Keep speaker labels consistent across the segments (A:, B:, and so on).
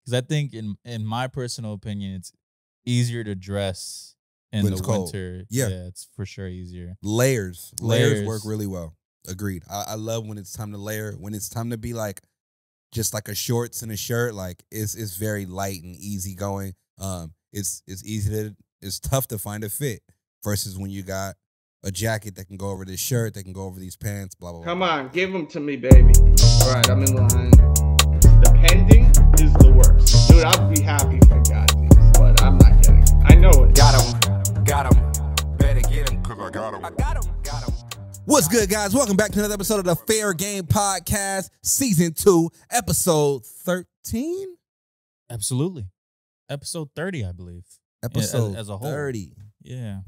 A: Because I think in my personal opinion, it's easier to dress in
B: When
A: the
B: it's cold.
A: winter.
B: Yeah.
A: It's for sure easier.
B: Layers work really well. Agreed. I love when it's time to layer. When it's time to be like just like a shorts and a shirt, like it's very light and easy going. It's tough to find a fit versus when you got a jacket that can go over this shirt, that can go over these pants, blah blah blah.
C: Come on, give them to me, baby. All right, I'm in line. The pending is the worst. Dude, I'd be happy if I got these, but I'm not getting it. I know it.
D: Got him. Better get him, cause I got him. I got him.
B: What's good, guys? Welcome back to another episode of the Fair Game Podcast, Season 2, Episode 13?
A: Absolutely. Episode 30, I believe.
B: Episode
A: as a whole.
B: 30.
A: Yeah.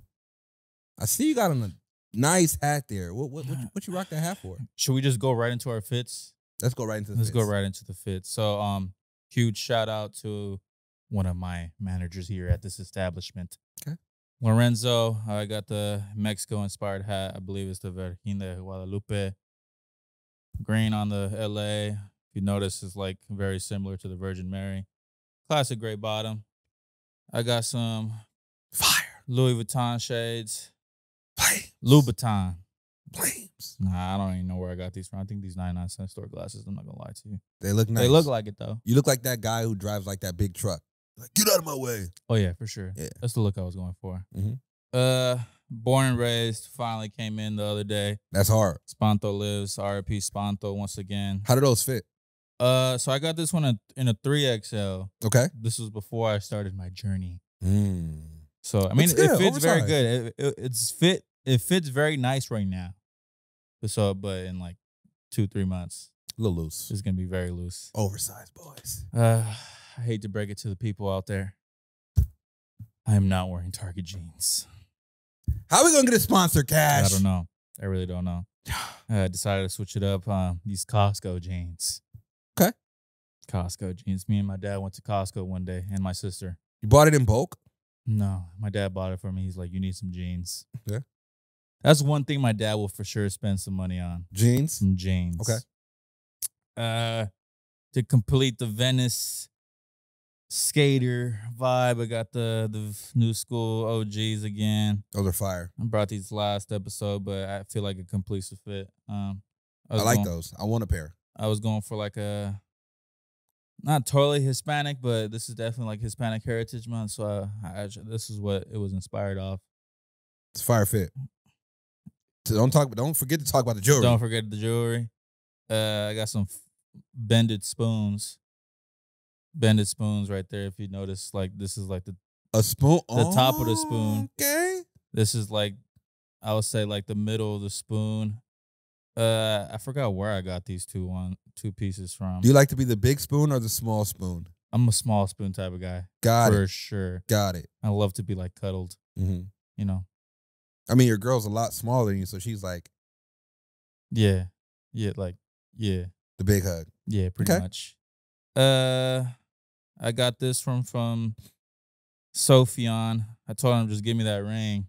B: I see you got on a nice hat there. What you rock that hat for?
A: Should we just go right into our fits?
B: Let's go right into the
A: Let's
B: fits.
A: go right into the fits. So, huge shout out to one of my managers here at this establishment.
B: Okay.
A: Lorenzo, I got the Mexico-inspired hat. I believe it's the Virgen de Guadalupe. Green on the LA. If you notice, it's like very similar to the Virgin Mary. Classic gray bottom. I got some
B: Fire.
A: Louis Vuitton shades.
B: Flames.
A: Louboutin.
B: Flames.
A: Nah, I don't even know where I got these from. I think these 99-cent store glasses. I'm not going to lie to you.
B: They look nice.
A: They look like it, though.
B: You look like that guy who drives like that big truck. Like, get out of my way.
A: Oh, yeah, for sure.
B: Yeah.
A: That's the look I was going for.
B: Mm-hmm.
A: Born and raised, finally came in the other day.
B: That's hard.
A: Spanto lives, RIP Spanto once again.
B: How do those fit?
A: So I got this one in a 3XL.
B: Okay.
A: This was before I started my journey.
B: Mm.
A: So, I mean,
B: That's good.
A: it fits very
B: Oversized.
A: good. It fits very nice right now. So, but in like 2-3 months,
B: A little loose.
A: it's going to be very loose.
B: Oversized, boys.
A: I hate to break it to the people out there. I am not wearing Target jeans.
B: How are we going to get a sponsor, Cash?
A: I don't know. I really don't know. I decided to switch it up. These Costco jeans.
B: Okay.
A: Costco jeans. Me and my dad went to Costco one day, and my sister.
B: You bought it in bulk?
A: No, my dad bought it for me. He's like, you need some jeans.
B: Yeah.
A: That's one thing my dad will for sure spend some money on.
B: Jeans?
A: Some jeans.
B: Okay.
A: To complete the Venice skater vibe, I got the new school OGs again.
B: Those are fire.
A: I brought these last episode, but I feel like it completes the fit.
B: I like those. I want a pair.
A: I was going for like a, not totally Hispanic, but this is definitely like Hispanic Heritage Month. So this is what it was inspired off.
B: It's a fire fit. So don't forget to talk about the jewelry.
A: Don't forget the jewelry. I got some bended spoons. Bended spoons right there. If you notice, like this is like
B: a spoon.
A: The top of the spoon.
B: Okay.
A: This is like, I would say like the middle of the spoon. I forgot where I got these two pieces from.
B: Do you like to be the big spoon or the small spoon?
A: I'm a small spoon type of guy.
B: Got it.
A: For sure.
B: Got it.
A: I love to be like cuddled.
B: Mm-hmm.
A: You know.
B: I mean, your girl's a lot smaller than you, so she's like,
A: yeah,
B: the big hug.
A: Yeah, pretty much. I got this from Sophion. I told him just give me that ring.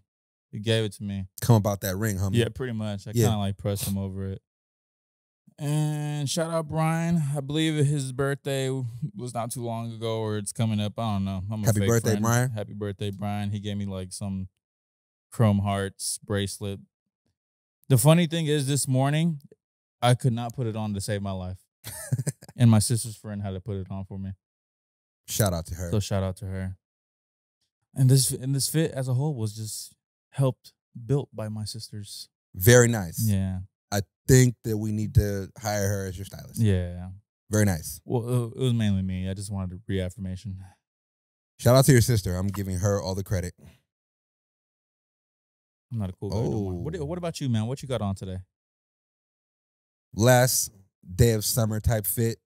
A: He gave it to me.
B: Come about that ring, homie.
A: Yeah, pretty much. I kind of like pressed him over it. And shout out Brian. I believe his birthday was not too long ago, or it's coming up. I don't know. I'm a
B: Happy
A: fake
B: birthday,
A: friend.
B: Brian.
A: Happy birthday, Brian. He gave me like some Chrome Hearts bracelet. The funny thing is, this morning, I could not put it on to save my life. And my sister's friend had to put it on for me.
B: Shout out to her.
A: So shout out to her. And this fit as a whole was just built by my sisters.
B: Very nice.
A: Yeah.
B: I think that we need to hire her as your stylist.
A: Yeah.
B: Very nice.
A: Well, it was mainly me. I just wanted a reaffirmation.
B: Shout out to your sister. I'm giving her all the credit.
A: I'm not a cool guy no more. What about you, man? What you got on today?
B: Last day of summer type fit.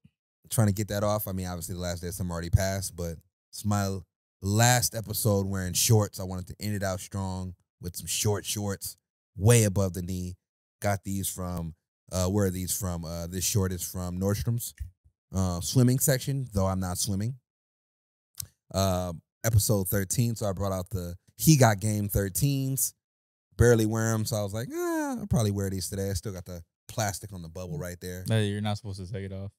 B: Trying to get that off. I mean, obviously the last day of summer already passed, but it's my last episode wearing shorts. I wanted to end it out strong with some shorts, way above the knee. Got these from, where are these from? This short is from Nordstrom's swimming section, though I'm not swimming. Episode 13, so I brought out the He Got Game 13s. Barely wear them, so I was like, I'll probably wear these today. I still got the plastic on the bubble right there.
A: Hey, you're not supposed to take it off.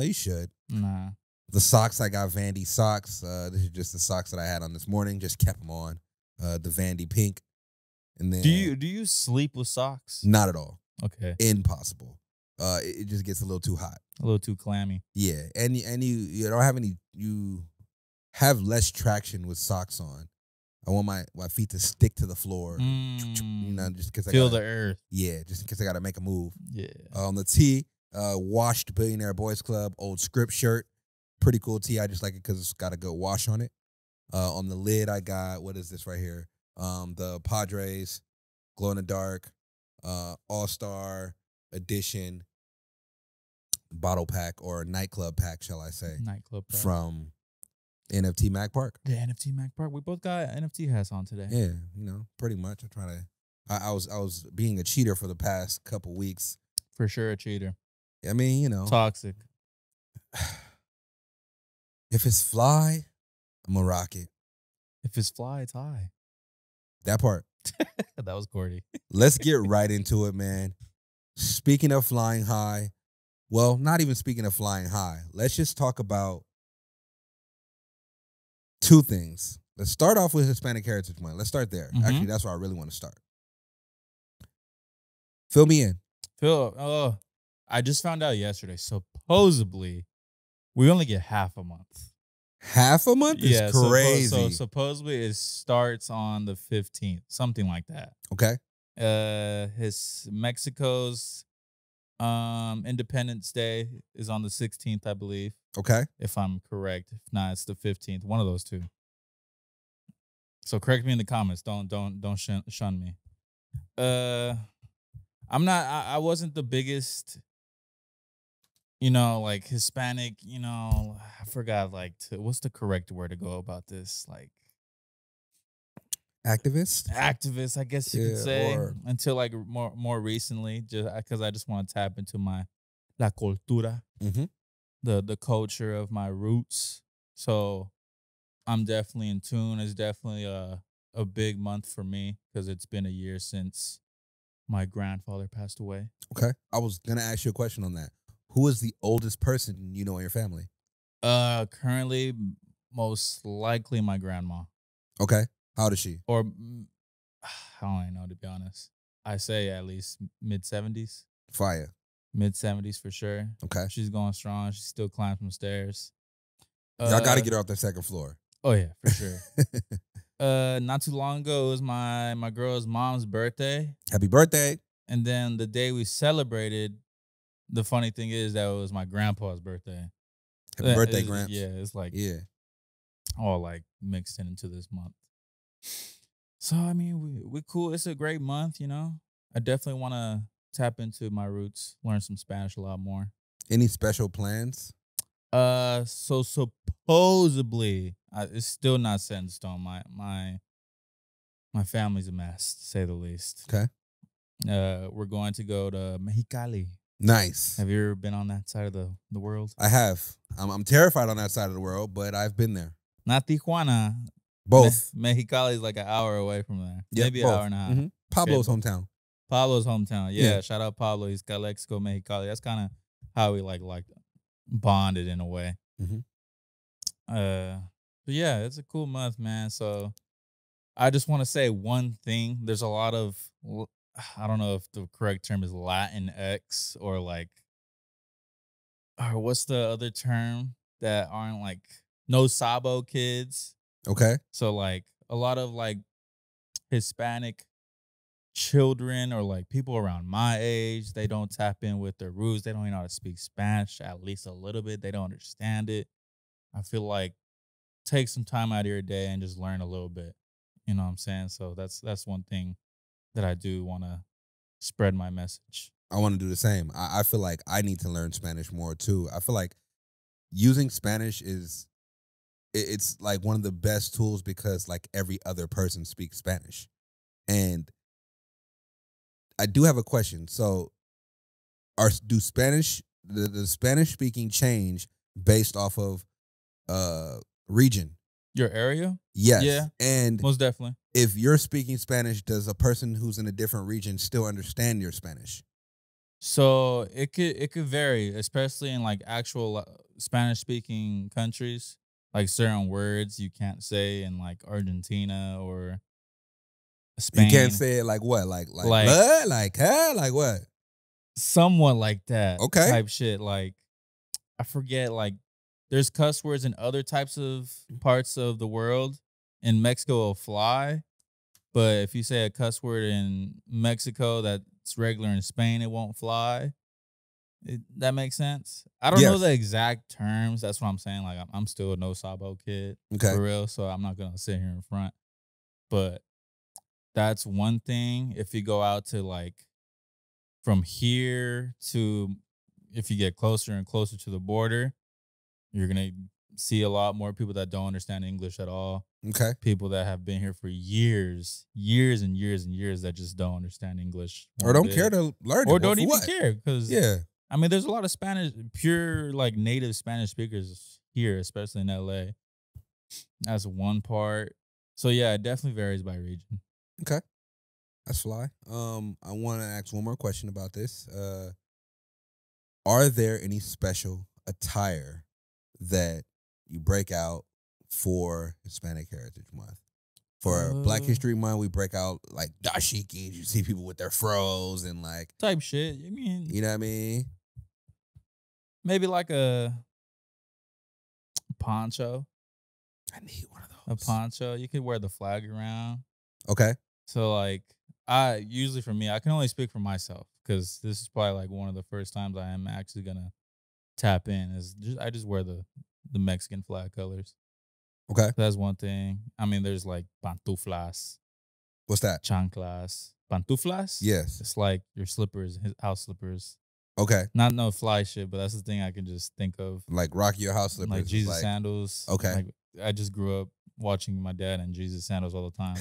B: You should.
A: Nah.
B: The socks, I got Vandy socks. This is just the socks that I had on this morning. Just kept them on. The Vandy pink. And then
A: Do you sleep with socks?
B: Not at all.
A: Okay.
B: Impossible. It just gets a little too hot.
A: A little too clammy.
B: Yeah, and you don't have any. You have less traction with socks on. I want my feet to stick to the floor. You know, just because I
A: feel the earth.
B: Yeah, just in case I got to make a move.
A: Yeah.
B: On the tee, washed Billionaire Boys Club old script shirt. Pretty cool tee. I just like it because it's got a good wash on it. On the lid, I got, what is this right here? The Padres glow in the dark All-Star edition bottle pack, or nightclub pack, shall I say?
A: Nightclub pack.
B: From NFT Mac Park.
A: The NFT Mac Park. We both got NFT hats on today.
B: Yeah, you know, pretty much. I was being a cheater for the past couple weeks.
A: For sure, a cheater.
B: I mean, you know,
A: Toxic.
B: If it's fly, I'm gonna rock it.
A: If it's fly, it's high.
B: That part.
A: That was corny.
B: Let's get right into it, man. Speaking of flying high, well, not even speaking of flying high, let's just talk about two things. Let's start off with Hispanic Heritage Month. Let's start there.
A: Mhm.
B: Actually, that's where I really want to start. Fill me in.
A: Phil, I just found out yesterday. Supposedly, we only get half a month.
B: Half a month is crazy.
A: So supposedly it starts on the 15th, something like that.
B: Okay.
A: Mexico's Independence Day is on the 16th, I believe,
B: Okay.
A: if I'm correct. If not, it's the 15th. One of those two. So correct me in the comments. Don't shun me. I'm not. I wasn't the biggest, like Hispanic. I forgot what's the correct word to go about this? Like activist, I guess you could say. Until like more recently, just because I just want to tap into my la cultura, the culture of my roots. So I'm definitely in tune. It's definitely a big month for me because it's been a year since my grandfather passed away.
B: Okay. I was gonna ask you a question on that. Who is the oldest person you know in your family?
A: Currently, most likely my grandma.
B: Okay. How old is she?
A: Or I don't even know, to be honest. I say at least mid-70s.
B: Fire.
A: Mid-70s for sure.
B: Okay.
A: She's going strong. She still climbs some stairs.
B: Y'all got to get her off the second floor.
A: Oh yeah, for sure. Not too long ago, it was my girl's mom's birthday.
B: Happy birthday.
A: And then the day we celebrated, the funny thing is that it was my grandpa's birthday.
B: Happy birthday, Gramps.
A: Yeah, it's like
B: all
A: like mixed into this month. So I mean, we cool. It's a great month, I definitely want to tap into my roots, learn some Spanish a lot more.
B: Any special plans?
A: So supposedly, it's still not set in stone. My family's a mess, to say the least.
B: Okay.
A: We're going to go to Mexicali.
B: Nice.
A: Have you ever been on that side of the world?
B: I have. I'm terrified on that side of the world, but I've been there.
A: Not Tijuana.
B: Both.
A: Mexicali is like an hour away from there.
B: Yep,
A: Maybe
B: both.
A: an hour and a half.
B: Mm-hmm. Pablo's hometown.
A: Pablo's hometown. Yeah,
B: Yeah.
A: Shout out Pablo. He's Calexico, Mexicali. That's kind of how we like bonded in a way.
B: Mm-hmm.
A: But yeah, it's a cool month, man. So I just want to say one thing. There's a lot of, I don't know if the correct term is Latinx or what's the other term that aren't no Sabo kids.
B: Okay.
A: So a lot of Hispanic children or people around my age, they don't tap in with their roots. They don't even know how to speak Spanish, at least a little bit. They don't understand it. I feel like take some time out of your day and just learn a little bit. You know what I'm saying? So that's one thing that I do want to spread my message.
B: I want to do the same. I feel like I need to learn Spanish more too. I feel like using Spanish it's like one of the best tools because every other person speaks Spanish. And I do have a question. So do Spanish, the Spanish speaking change based off of region?
A: Your area?
B: Yes.
A: Yeah.
B: And
A: most definitely.
B: If you're speaking Spanish, does a person who's in a different region still understand your Spanish?
A: So it could vary, especially in like actual Spanish speaking countries. Like certain words you can't say in like Argentina or
B: You can't
A: Spain.
B: say it like what? Like
A: Like
B: blood? Like huh? Like what?
A: somewhat like that
B: Okay.
A: type shit. Like I forget. Like there's cuss words in other types of parts of the world. In Mexico, will fly. But if you say a cuss word in Mexico that's regular in Spain, it won't fly. That makes sense. I don't know
B: Yes.
A: the exact terms. That's what I'm saying. Like I'm still a no sabo kid
B: Okay.
A: for real, so I'm not gonna sit here in front. But that's one thing. If you go out to like from here to if you get closer and closer to the border, you're gonna see a lot more people that don't understand English at all.
B: Okay.
A: People that have been here for years, years and years and years that just don't understand English
B: Or
A: one
B: don't
A: bit.
B: care to learn it.
A: Or
B: Well,
A: don't
B: for
A: even
B: what?
A: care because
B: Yeah.
A: I mean, there's a lot of Spanish, pure like native Spanish speakers here, especially in LA. That's one part. So yeah, it definitely varies by region.
B: Okay. That's fly. I want to ask one more question about this. Are there any special attire that you break out for Hispanic Heritage Month? For Black History Month, we break out like dashikis. You see people with their fros and like,
A: Type shit. I mean,
B: you know what I mean?
A: maybe like a poncho.
B: I need one of
A: A
B: those.
A: poncho. You could wear the flag around.
B: Okay.
A: So like I usually for me, I can only speak for myself because this is probably like one of the first times I am actually gonna tap in. Is just I just wear the Mexican flag colors.
B: Okay.
A: That's one thing. I mean, there's like pantuflas,
B: What's that?
A: chanclas, pantuflas.
B: Yes.
A: It's like your slippers, his house slippers.
B: Okay.
A: Not no fly shit, but that's the thing I can just think of.
B: Like Rocky Your House Slippers.
A: Like
B: is
A: Jesus sandals.
B: Okay.
A: Like I just grew up watching my dad in Jesus sandals all the time.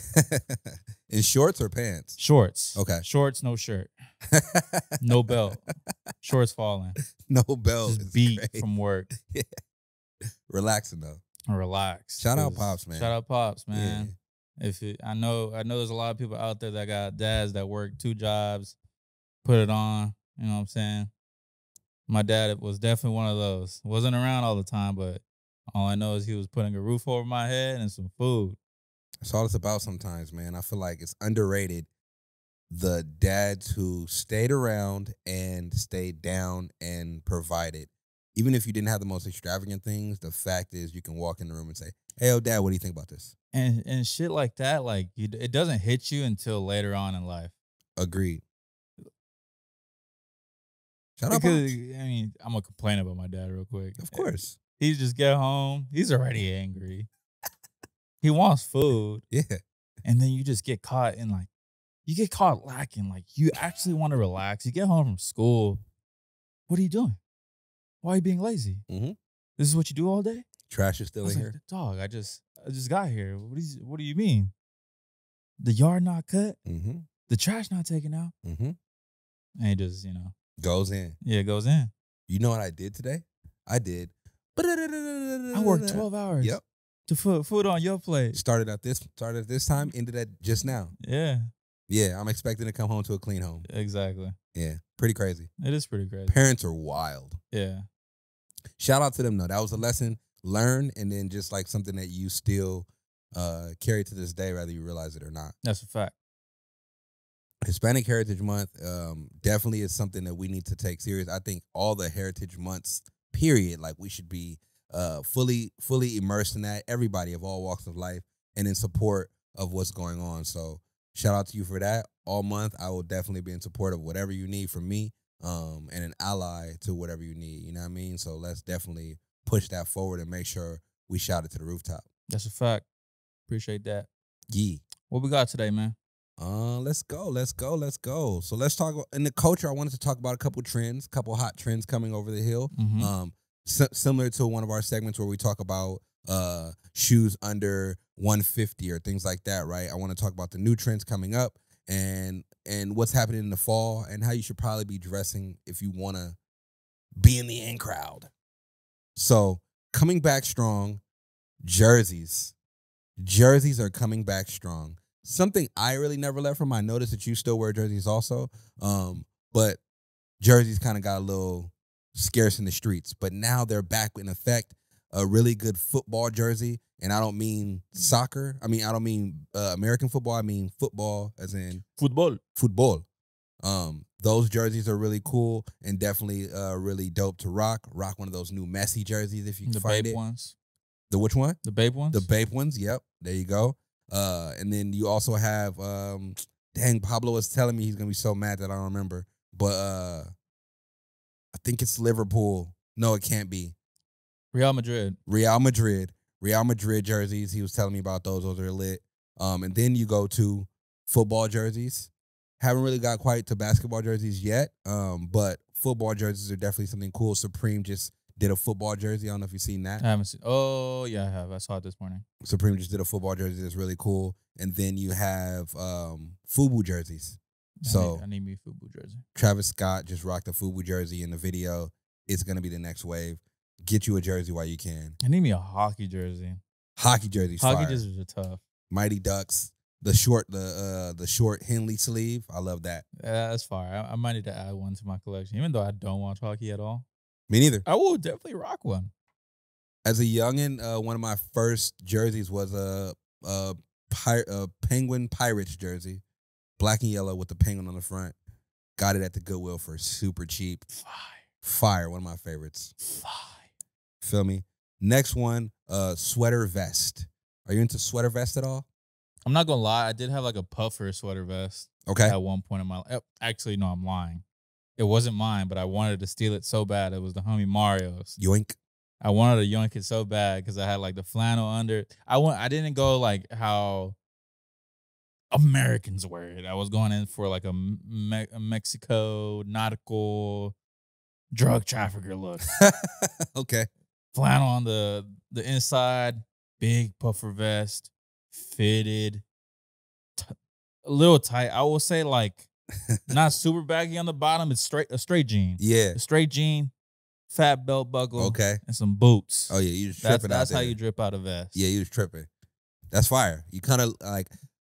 B: In shorts or pants?
A: Shorts.
B: Okay.
A: Shorts, no shirt, no belt. Shorts falling.
B: No belt.
A: Just
B: is
A: beat
B: crazy.
A: from work.
B: Relaxing though.
A: Relax.
B: Shout out
A: 'cause-
B: Pops, man.
A: Shout out Pops, man. I know there's a lot of people out there that got dads that work 2 jobs, put it on. You know what I'm saying? My dad was definitely one of those. Wasn't around all the time, but all I know is he was putting a roof over my head and some food.
B: That's all it's about sometimes, man. I feel like it's underrated. The dads who stayed around and stayed down and provided. Even if you didn't have the most extravagant things, the fact is you can walk in the room and say, "Hey, oh, Dad, what do you think about this?"
A: And shit like that, like it doesn't hit you until later on in life.
B: Agreed. Shout out,
A: Because
B: Pops.
A: I mean, I'm gonna complain about my dad real quick.
B: Of course.
A: He just get home, he's already angry. He wants food,
B: Yeah.
A: and then you just get caught in like, you get caught lacking. Like you actually want to relax. You get home from school. What are you doing? Why are you being lazy?
B: Mhm.
A: This is what you do all day?
B: Trash is
A: I
B: still
A: was
B: in
A: like,
B: here.
A: dog, I just got here. What do you mean? The yard not cut?
B: Mm-hmm.
A: The trash not taken out?
B: Mm-hmm.
A: And it just,
B: Goes in.
A: yeah, it goes in.
B: You know what I did today? I did.
A: I worked 12 hours
B: Yep.
A: to put food on your plate.
B: Started at this time, ended at just now.
A: Yeah,
B: Yeah, I'm expecting to come home to a clean home.
A: exactly.
B: Yeah, pretty crazy.
A: It is pretty crazy.
B: Parents are wild.
A: Yeah.
B: Shout out to them though. That was a lesson learned, and then just like something that you still carry to this day, whether you realize it or not.
A: That's a fact.
B: Hispanic Heritage Month definitely is something that we need to take serious. I think all the Heritage Months, period, like we should be fully immersed in that. Everybody of all walks of life and in support of what's going on. So shout out to you for that. All month, I will definitely be in support of whatever you need from me, and an ally to whatever you need. You know what I mean? So let's definitely push that forward and make sure we shout it to the rooftop.
A: That's a fact. Appreciate that.
B: Yeah.
A: What we got today, man?
B: Let's go. So let's talk in the culture. I wanted to talk about a couple trends, couple hot trends coming over the hill.
A: Mhm.
B: Similar to one of our segments where we talk about shoes under 150 or things like that, right? I want to talk about the new trends coming up and what's happening in the fall and how you should probably be dressing if you want to be in the in crowd. So coming back strong, jerseys. Jerseys are coming back strong. Something I really never let from. I noticed that you still wear jerseys also. But jerseys kind of got a little scarce in the streets, but now they're back in effect. A really good football jersey, and I don't mean soccer. I don't mean American football. I mean football, as in
A: Football.
B: football. Those jerseys are really cool and definitely really dope to rock. Rock one of those new Messi jerseys if you can
A: The
B: find
A: Babe
B: it.
A: ones.
B: The which one?
A: The Babe ones?
B: The Babe ones. Yep, there you go. And then you also have dang, Pablo was telling me he's gonna be so mad that I don't remember, but I think it's Liverpool. No, it can't be.
A: Real Madrid.
B: Real Madrid jerseys. He was telling me about those. Those are lit. And then you go to football jerseys. Haven't really got quite to basketball jerseys yet. But football jerseys are definitely something cool. Supreme just did a football jersey. I don't know if you've seen that.
A: I haven't seen. Oh, yeah, I have. I saw it this morning.
B: Supreme just did a football jersey that's really cool. And then you have FUBU jerseys.
A: I need me a FUBU jersey.
B: Travis Scott just rocked a FUBU jersey in the video. It's going to be the next wave. Get you a jersey while you can.
A: I need me a hockey jersey.
B: Hockey jerseys.
A: Hockey
B: fire.
A: jerseys are tough.
B: Mighty Ducks. The short Henley sleeve. I love that.
A: Yeah, that's fire. I might need to add one to my collection, even though I don't watch hockey at all.
B: Me neither.
A: I will definitely rock one.
B: As a youngin, one of my first jerseys was a Penguin Pirates jersey, black and yellow with the penguin on the front. Got it at the Goodwill for super cheap. Fire. One of my favorites.
A: Fire.
B: Feel me? Next one, sweater vest. Are you into sweater vest at all?
A: I'm not gonna lie. I did have like a puffer sweater vest.
B: Okay.
A: At one point in my life. Actually, no, I'm lying. It wasn't mine, but I wanted to steal it so bad. It was the homie Mario's.
B: Yoink.
A: I wanted to yoink it so bad because I had like the flannel under. I didn't go like how Americans wear it. I was going in for like a Mexico nautical drug trafficker look.
B: Okay.
A: Flannel on the inside, big puffer vest, fitted, a little tight. I will say like not super baggy on the bottom. It's a straight jean.
B: Yeah.
A: A straight jean, fat belt buckle.
B: Okay.
A: And some boots.
B: Oh yeah, you just tripping out
A: That's
B: there.
A: how you drip out a vest.
B: Yeah, you was tripping. That's fire. You kind of like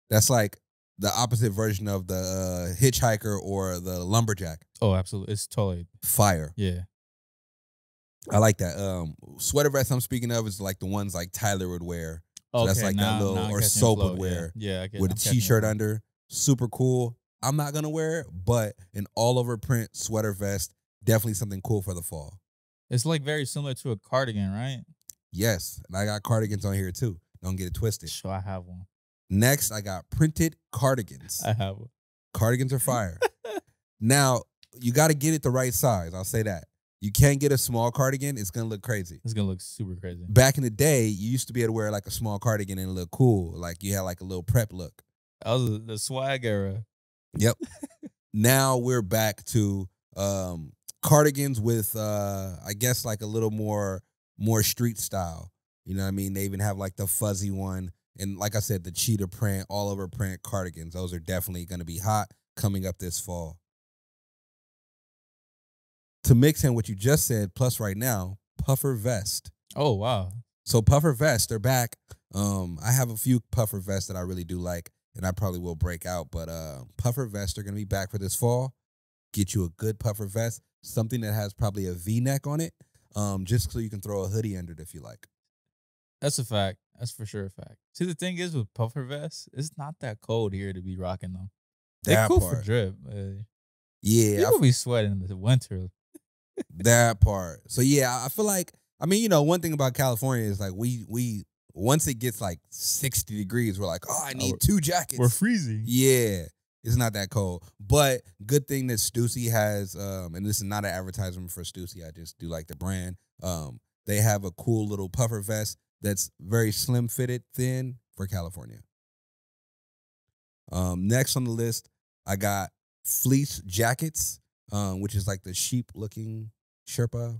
B: that's like the opposite version of the hitchhiker or the lumberjack.
A: Oh, absolutely. It's totally
B: Fire.
A: yeah.
B: I like that. Sweater vest I'm speaking of is like the ones like Tyler would wear. So
A: Okay,
B: that's like that little,
A: I'm
B: or
A: catching
B: Soap
A: flow.
B: would wear
A: Yeah, I get
B: with
A: I'm
B: a
A: catching
B: t-shirt
A: flow.
B: under. Super cool. I'm not gonna wear it, but an all over print sweater vest, definitely something cool for the fall.
A: It's like very similar to a cardigan, right?
B: Yes, and I got cardigans on here too. Don't get it twisted.
A: So I have one.
B: Next, I got printed cardigans.
A: I have one.
B: Cardigans are fire. Now, you got to get it the right size. I'll say that. You can't get a small cardigan. It's going to look crazy.
A: It's gonna look super crazy.
B: Back in the day, you used to be able to wear like a small cardigan and look cool. Like you had like a little prep look.
A: That was the swag era.
B: Yep. Now we're back to cardigans with I guess like a little more street style. You know what I mean? They even have like the fuzzy one. And like I said, the cheetah print, all over print cardigans. Those are definitely going to be hot coming up this fall. To mix in what you just said, plus right now, puffer vest.
A: Oh wow.
B: So puffer vests, they're back. I have a few puffer vests that I really do like, and I probably will break out. But puffer vests are going to be back for this fall. Get you a good puffer vest, something that has probably a V-neck on it, just so you can throw a hoodie under it if you like.
A: That's a fact. That's for sure a fact. See, the thing is with puffer vests, it's not that cold here to be rocking them. They're
B: That
A: cool for
B: part.
A: drip.
B: Yeah,
A: People be sweating in the winter.
B: that part. So yeah, I feel like, I mean, you know, one thing about California is like we once it gets like 60 degrees, we're like, oh, I need 2 jackets.
A: We're freezing.
B: Yeah, it's not that cold. But good thing that Stussy has, and this is not an advertisement for Stussy, I just do like the brand. They have a cool little puffer vest that's very slim fitted, thin for California. Next on the list, I got fleece jackets, which is like the sheep looking Sherpa.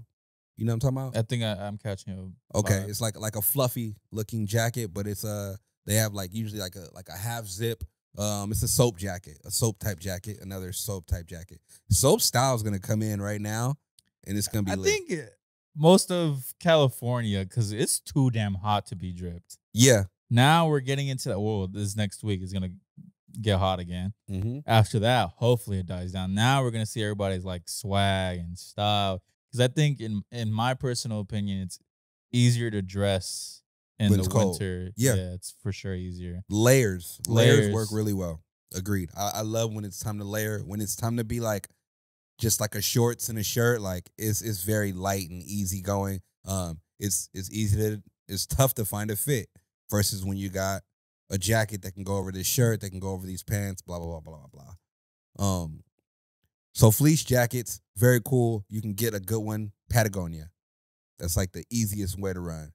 B: You know what I'm talking about?
A: I think I'm catching you.
B: Okay, it's like a fluffy looking jacket, but it's they have like usually like a half zip. It's a soap jacket, a soap type jacket, another soap type jacket. Soap style is gonna come in right now, and it's gonna be.
A: I
B: lit.
A: think most of California, because it's too damn hot to be dripped.
B: Yeah,
A: Now we're getting into that. Well, this next week is gonna get hot again.
B: Mm-hmm.
A: After that, hopefully it dies down. Now we're gonna see everybody's like swag and style. Because I think, in my personal opinion, it's easier to dress in
B: When
A: the
B: it's cold.
A: winter.
B: Yeah.
A: It's for sure easier.
B: Layers work
A: Layers.
B: really well. Agreed. I love when it's time to layer. When it's time to be like just like a shorts and a shirt, like it's very light and easy going. It's easy to it's tough to find a fit versus when you got a jacket that can go over this shirt, that can go over these pants, blah blah blah blah blah blah. So fleece jackets, very cool. You can get a good one, Patagonia. That's like the easiest way to run.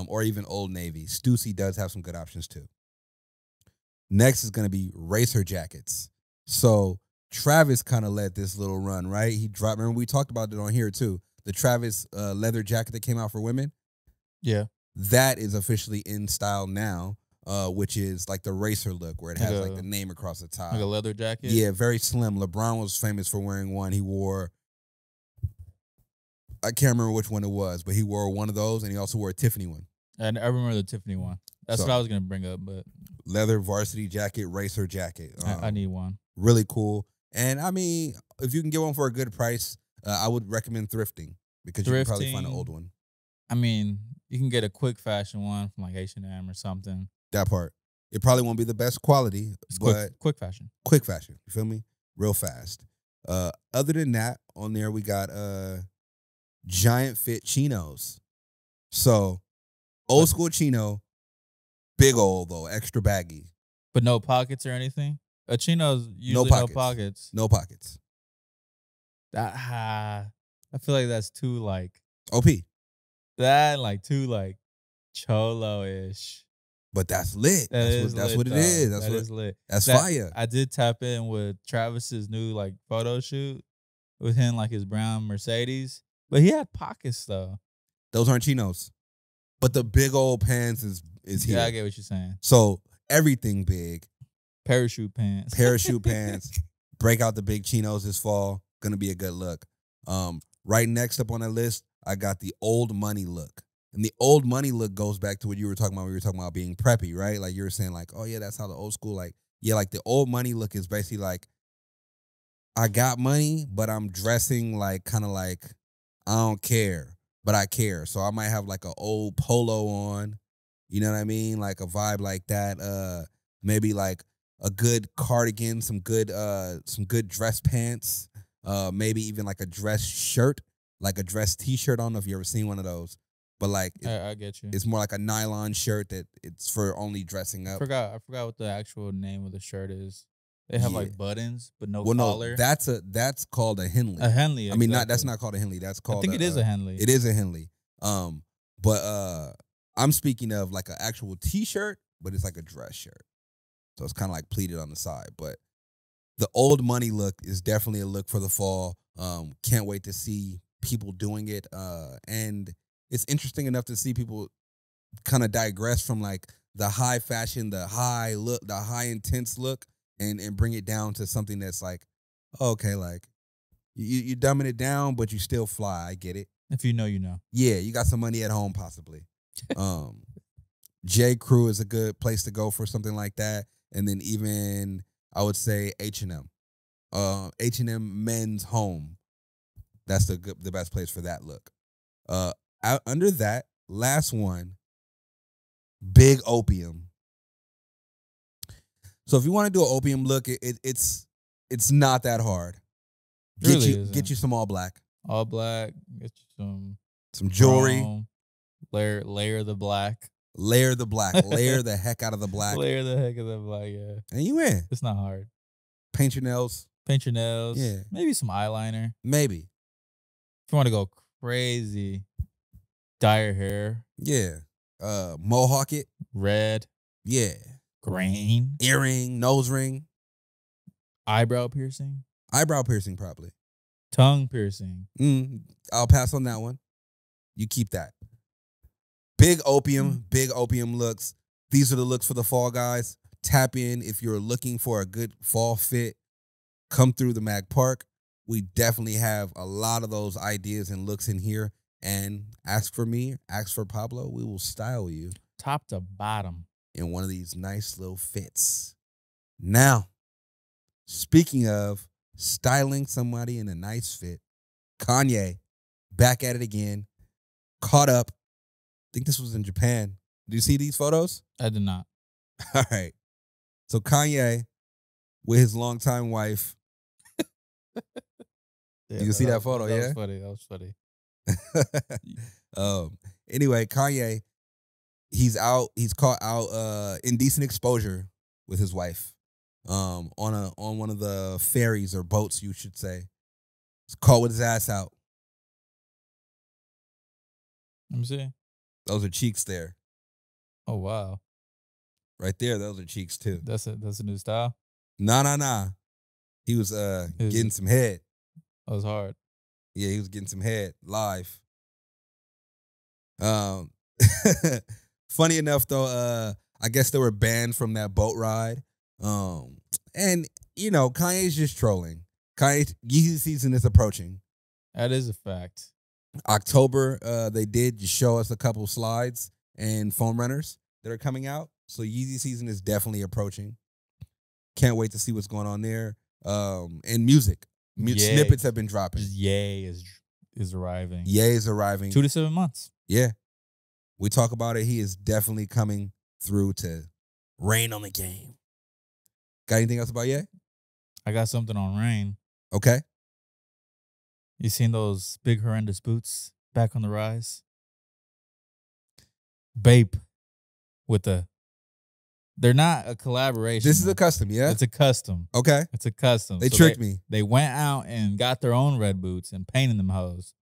B: Or even Old Navy. Stussy does have some good options too. Next is going to be racer jackets. So Travis kind of led this little run, right? He dropped, remember we talked about it on here too. The Travis leather jacket that came out for women.
A: Yeah.
B: That is officially in style now, which is like the racer look where it has like the name across the top.
A: Like a leather jacket?
B: Yeah, very slim. LeBron was famous for wearing one. He wore, I can't remember which one it was, but he wore one of those, and he also wore a Tiffany one.
A: And I remember the Tiffany one. That's
B: So,
A: what I was going to bring up, but
B: leather varsity jacket, racer jacket.
A: I need one.
B: Really cool. And I mean, if you can get one for a good price, I would recommend thrifting because you can probably find an old one.
A: I mean, you can get a quick fashion one from like H&M or something.
B: That part. It probably won't be the best quality,
A: It's
B: but
A: quick fashion.
B: quick fashion. You feel me? Real fast. Other than that, on there we got giant fit chinos. So old school chino, big old though, extra baggy.
A: But no pockets or anything? A chino's usually no pockets.
B: No pockets.
A: I feel like that's too like
B: OP.
A: too like cholo-ish.
B: But that's lit. That's what it is. That is
A: lit.
B: That's fire.
A: I did tap in with Travis's new like photo shoot with him like his brown Mercedes, but he had pockets though.
B: Those aren't chinos. But the big old pants is here.
A: Yeah, I get what you're saying.
B: So everything big.
A: Parachute pants.
B: Parachute pants. Break out the big chinos this fall. Gonna be a good look. Right next up on that list, I got the old money look. And the old money look goes back to what you were talking about. We were talking about being preppy, right? Like you were saying, like, oh yeah, that's how the old school, like, yeah, like the old money look is basically like, I got money, but I'm dressing like kind of like I don't care, but I care. So I might have like an old polo on, you know what I mean? Like a vibe like that. Maybe like a good cardigan, some good dress pants, maybe even like a dress shirt, like a dress t-shirt. I don't know if you ever seen one of those. But like,
A: I get you.
B: It's more like a nylon shirt that it's for only dressing up.
A: I forgot what the actual name of the shirt is. They have like buttons, but no collar.
B: No, that's called a Henley.
A: A Henley. Exactly.
B: I mean, that's not called a Henley. That's called.
A: I think it is a Henley.
B: It is a Henley. But I'm speaking of like an actual T-shirt, but it's like a dress shirt, so it's kind of like pleated on the side. But the old money look is definitely a look for the fall. Can't wait to see people doing it. And it's interesting enough to see people kind of digress from like the high fashion, the high look, the high intense look, and bring it down to something that's like, okay, like you dumbing it down, but you still fly. I get it.
A: If you know, you know.
B: Yeah, you got some money at home, possibly. J. Crew is a good place to go for something like that. And then even I would say H&M. H&M Men's Home. That's the best place for that look. Under that, last one, Big Opium. So if you want to do an opium look, it's not that hard. Get you some all black.
A: All black. Get you
B: some jewelry.
A: Chrome, layer the black.
B: Layer the black. Layer the heck out of the black.
A: Layer the heck of the black, yeah.
B: And you in.
A: It's not hard.
B: Paint your nails.
A: Yeah. Maybe some eyeliner.
B: Maybe.
A: If you want to go crazy, dye your hair.
B: Yeah. Mohawk it.
A: Red.
B: Yeah.
A: Green.
B: Earring, nose ring.
A: Eyebrow piercing.
B: Eyebrow piercing, probably.
A: Tongue piercing.
B: I'll pass on that one. You keep that. Big opium looks. These are the looks for the fall, guys. Tap in if you're looking for a good fall fit. Come through the Mag Park. We definitely have a lot of those ideas and looks in here. And ask for me, ask for Pablo. We will style you
A: top to bottom
B: in one of these nice little fits. Now, speaking of styling somebody in a nice fit, Kanye back at it again, caught up. I think this was in Japan. Do you see these photos?
A: I did not.
B: All right. So Kanye with his longtime wife.
A: Yeah,
B: You can see that photo,
A: that
B: yeah?
A: was funny. That was funny.
B: Anyway, Kanye, he's caught out indecent exposure with his wife. On one of the ferries or boats, you should say. He's caught with his ass out.
A: Let me see.
B: Those are cheeks there.
A: Oh wow,
B: Right there, those are cheeks too.
A: that's a new style.
B: Nah. He was
A: Is-
B: getting some head.
A: That was hard.
B: Yeah, he was getting some head live. Um, funny enough though, I guess they were banned from that boat ride. And you know, Kanye's just trolling. Kanye's Yeezy season is approaching.
A: That is a fact.
B: October, they did just show us a couple slides and foam runners that are coming out. So Yeezy season is definitely approaching. Can't wait to see what's going on there. And music.
A: Yay.
B: Snippets have been dropping.
A: Just Yay is arriving.
B: Ye is arriving.
A: 2 to 7 months.
B: Yeah. We talk about it. He is definitely coming through to rain on the game. Got anything else about Ye?
A: I got something on Rain.
B: Okay.
A: You seen those big horrendous boots back on the rise? Bape with they're not a collaboration.
B: This is a custom, yeah?
A: It's a custom.
B: Okay.
A: It's a custom.
B: They
A: So
B: tricked me.
A: They went out and got their own red boots and painted them hoes.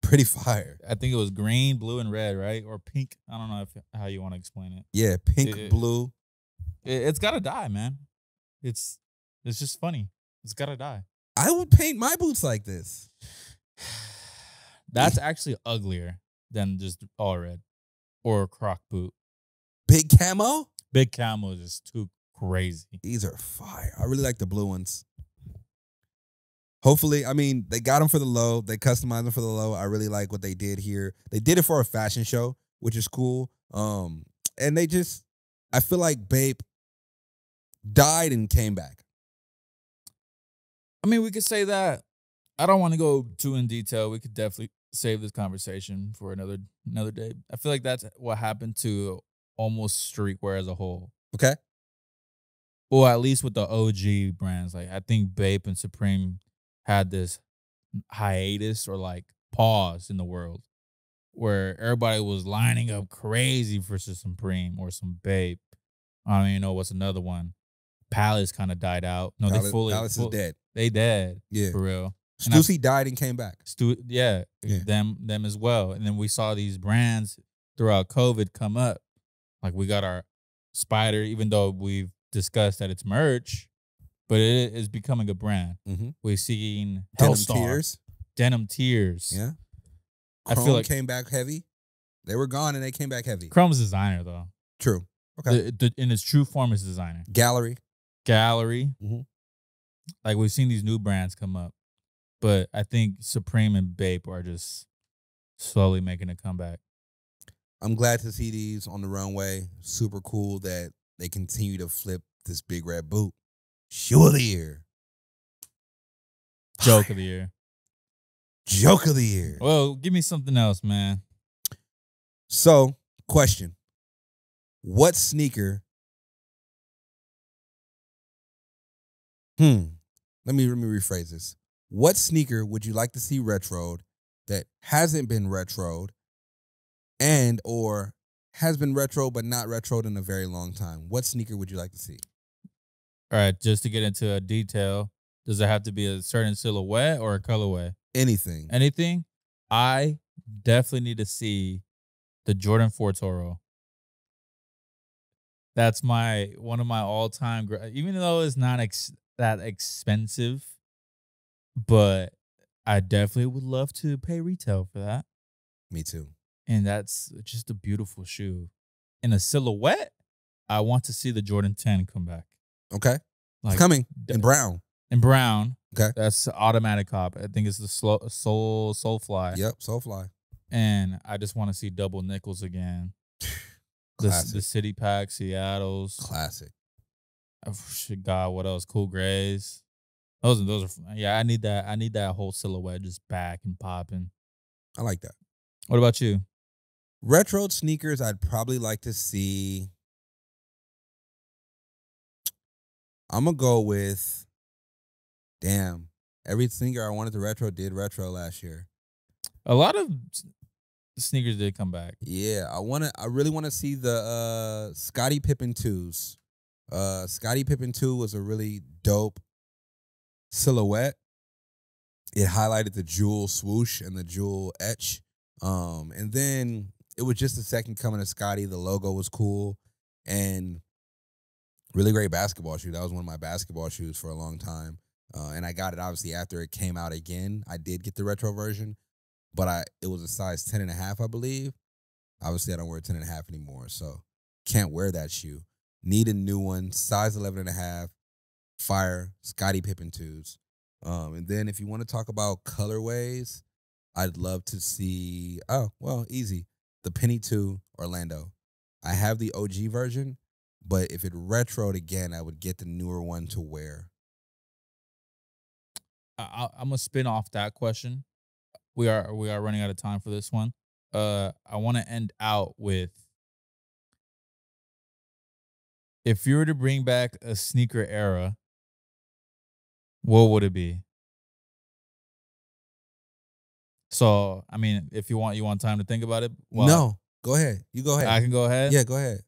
B: Pretty fire.
A: I think it was green, blue, and red, right? Or pink. I don't know how you want to explain it.
B: Yeah, pink,
A: It-
B: blue.
A: It's gotta die, man. It's just funny. It's gotta die.
B: I would paint my boots like this.
A: That's actually uglier than just all red or a croc boot.
B: Big camo?
A: Big camel is just too crazy.
B: These are fire. I really like the blue ones. Hopefully, I mean, they got them for the low. They customized them for the low. I really like what they did here. They did it for a fashion show, which is cool. And they just, I feel like Bape died and came back.
A: I mean, we could say that. I don't want to go too in detail. We could definitely save this conversation for another day. I feel like that's what happened to almost streetwear as a whole.
B: Okay?
A: Well, at least with the OG brands. Like I think Bape and Supreme had this hiatus or like pause in the world where everybody was lining up crazy for some Supreme or some Bape. I don't even know what's another one. Palace kind of died out. No,
B: Palace is dead.
A: They dead.
B: Yeah.
A: For real.
B: Stussy died and came back.
A: Yeah.
B: Yeah.
A: Them as well. And then we saw these brands throughout COVID come up. Like we got our Spider, even though we've discussed that it's merch, but it is becoming a brand.
B: Mm-hmm.
A: We've seen
B: Denim
A: Hellstar,
B: Tears.
A: Denim Tears.
B: Yeah.
A: I
B: Chrome
A: feel like
B: came back heavy. They were gone and they came back heavy.
A: Chrome's designer though.
B: True. Okay.
A: In its true form is designer.
B: Gallery.
A: Gallery.
B: Mhm.
A: Like we've seen these new brands come up, but I think Supreme and Bape are just slowly making a comeback.
B: I'm glad to see these on the runway. Super cool that they continue to flip this big red boot. Shoe of the year.
A: Joke of the year.
B: Joke of the year.
A: Well, give me something else, man.
B: So, question. What sneaker? Let me rephrase this. What sneaker would you like to see retroed that hasn't been retroed and or has been retro but not retroed in a very long time? What sneaker would you like to see?
A: All right, just to get into a detail, does it have to be a certain silhouette or a colorway?
B: Anything.
A: Anything? I definitely need to see the Jordan 4 Toro. That's one of my all-time, even though it's not that expensive, but I definitely would love to pay retail for that.
B: Me too.
A: And that's just a beautiful shoe. In a silhouette, I want to see the Jordan 10 come back.
B: Okay.
A: Like,
B: It's coming in brown.
A: In brown.
B: Okay.
A: That's automatic cop. I think it's the Soulfly.
B: Yep, Soulfly.
A: And I just want to see double nickels again. The
B: Classic.
A: City Pack, Seattle's.
B: Classic.
A: Oh, shit, God, what else? Cool grays. Those are yeah. I need that. I need that whole silhouette just back and popping.
B: I like that.
A: What about you?
B: Retro sneakers, I'd probably like to see. I'm gonna go with. Damn, every sneaker I wanted to retro did retro last year.
A: A lot of sneakers did come back.
B: Yeah, I really want to see the Scottie Pippen 2s. Scottie Pippen 2 was a really dope silhouette. It highlighted the jewel swoosh and the jewel etch. And then it was just the second coming of Scottie. The logo was cool and really great basketball shoe. That was one of my basketball shoes for a long time. And I got it obviously after it came out again. I did get the retro version, but it was a size 10.5, I believe. Obviously, I don't wear 10.5 anymore, so can't wear that shoe. Need a new one, size 11.5, fire, Scottie Pippen 2s. And then if you want to talk about colorways, I'd love to see, easy, the Penny 2 Orlando. I have the OG version, but if it retroed again, I would get the newer one to wear.
A: I'm gonna spin off that question. We are running out of time for this one. I want to end out with, if you were to bring back a sneaker era, what would it be? So, I mean, if you want time to think about it. Well,
B: No, go ahead. You go ahead.
A: I can go ahead.
B: Yeah, go ahead.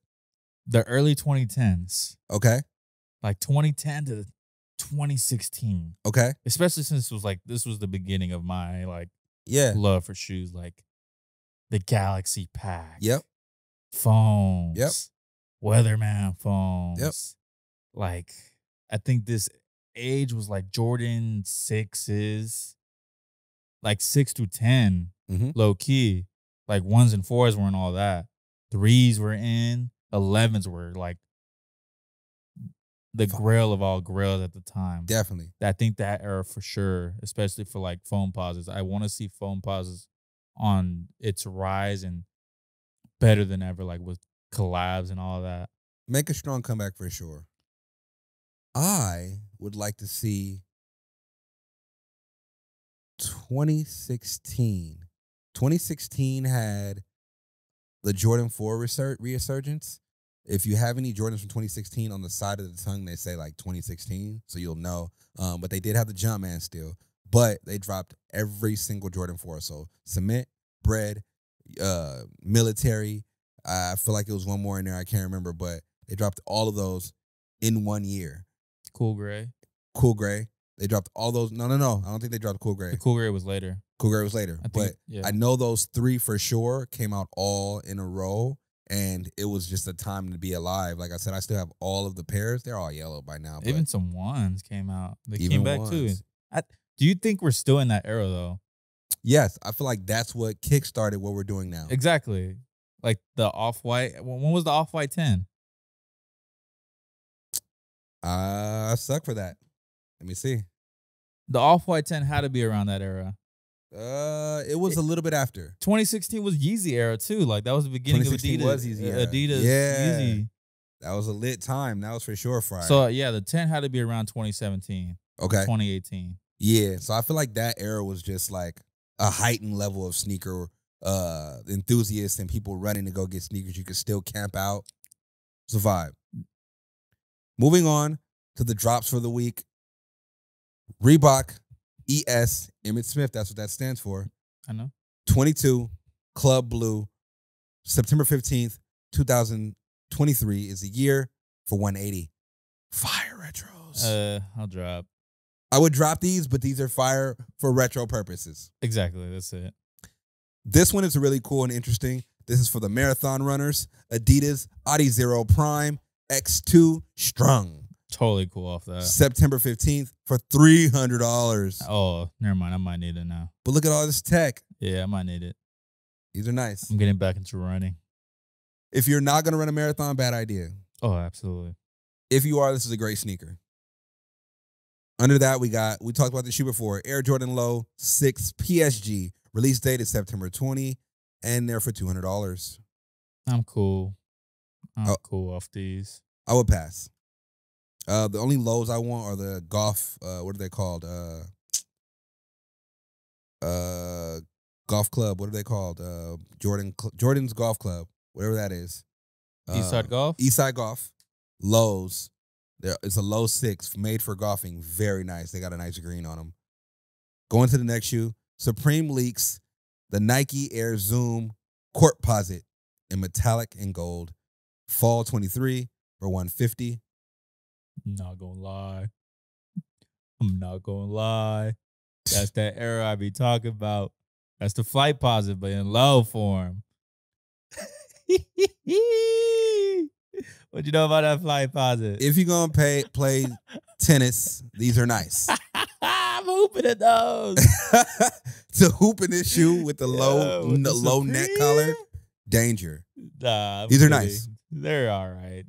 A: The early 2010s,
B: Okay.
A: like 2010 to 2016,
B: Okay.
A: especially since this was the beginning of my
B: Yeah.
A: love for shoes, like the Galaxy Pack.
B: Yep.
A: Foams.
B: Yep.
A: Weatherman foams.
B: Yep.
A: Like, I think this age was like Jordan 6s, like 6 to 10, low key. Like 1s and 4s weren't all that. 3s were in. 11s were like the grail of all grails at the time.
B: Definitely.
A: I think that era for sure, especially for like foam pauses. I want to see foam pauses on its rise and better than ever, like with collabs and all that.
B: Make a strong comeback for sure. I would like to see 2016. 2016 had the Jordan 4 resurgence. If you have any Jordans from 2016 on the side of the tongue, they say like 2016, so you'll know. But they did have the Jumpman still. But they dropped every single Jordan 4. So cement, bread, military. I feel like it was one more in there. I can't remember, but they dropped all of those in 1 year.
A: Cool gray.
B: Cool gray. They dropped all those. No. I don't think they dropped cool gray.
A: The cool gray was later.
B: Cool gray was later. But
A: yeah.
B: I know those 3 for sure came out all in a row. And it was just a time to be alive. Like I said, I still have all of the pairs. They're all yellow by now.
A: Even some 1s came out. They
B: Even
A: came back
B: ones.
A: too. Do you think we're still in that era though?
B: Yes, I feel like that's what kickstarted what we're doing now.
A: Exactly. Like the off-white. When was the off-white 10?
B: I suck for that. Let me see.
A: The off-white 10 had to be around that era.
B: It was a little bit after.
A: 2016 was Yeezy era too. Like that was the beginning of
B: 2016
A: Adidas.
B: was Yeezy era.
A: Adidas,
B: Yeah.
A: Yeezy.
B: That was a lit time. That was for sure fire.
A: So yeah, the 10 had to be around 2017,
B: okay.
A: 2018.
B: Yeah. So I feel like that era was just like a heightened level of sneaker enthusiasts and people running to go get sneakers. You could still camp out. It's a vibe. Moving on to the drops for the week. Reebok ES Emmitt Smith. That's what that stands for.
A: I know.
B: 22 Club Blue. September 15th, 2023 is the year for 180. Fire retros.
A: I'll drop.
B: I would drop these, but these are fire for retro purposes.
A: Exactly. That's it.
B: This one is really cool and interesting. This is for the marathon runners. Adidas Adi Zero Prime X2 Strung.
A: Totally cool off that.
B: September 15th for $300.
A: Oh, never mind. I might need it now.
B: But look at all this tech.
A: Yeah, I might need it.
B: These are nice.
A: I'm getting back into running.
B: If you're not going to run a marathon, bad idea.
A: Oh, absolutely.
B: If you are, this is a great sneaker. Under that, we talked about the shoe before. Air Jordan Low 6 PSG. Release date is September 20. And they're for $200.
A: I'm cool. I'm
B: Oh.
A: cool off these.
B: I would pass. The only lows I want are the golf. What are they called? Golf club. What are they called? Jordan's golf club. Whatever that is.
A: Eastside Golf?
B: Eastside Golf. Lows. It's a low 6 made for golfing. Very nice. They got a nice green on them. Going to the next shoe. Supreme leaks the Nike Air Zoom Court Posit in metallic and gold. Fall 23 for $150.
A: I'm not gonna lie. I'm not gonna lie. That's that era I be talking about. That's the flight posit, but in low form. What you know about that flight posit?
B: If you're going to play tennis, these are nice.
A: I'm hooping at those.
B: To hoop in this shoe with the
A: Yeah, with the
B: low neck
A: Supreme?
B: collar, danger.
A: Nah, I'm
B: These are
A: kidding.
B: nice.
A: They're all right.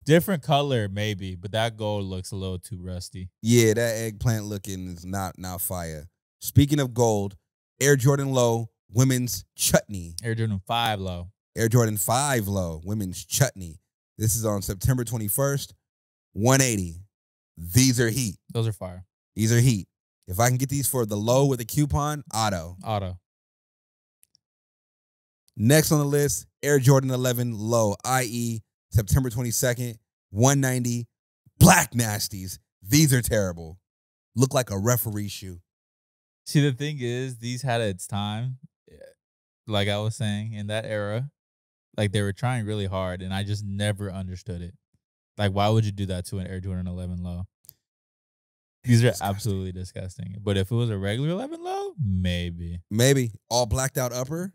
A: Different color, maybe, but that gold looks a little too rusty.
B: Yeah, that eggplant looking is not fire. Speaking of gold, Air Jordan Low women's chutney.
A: Air Jordan 5 low.
B: Air Jordan 5 Low women's chutney. This is on September 21st, $180. These are heat.
A: Those are fire.
B: These are heat. If I can get these for the low with a coupon, auto. Next on the list, Air Jordan 11 Low, i.e. September 22nd, $190. Black Nasties. These are terrible. Look like a referee shoe.
A: See, the thing is, these had its time. Like I was saying, in that era, like they were trying really hard, and I just never understood it. Like, why would you do that to an Air Jordan 11 low? These are absolutely disgusting. But if it was a regular 11 low, maybe.
B: Maybe. All blacked out upper.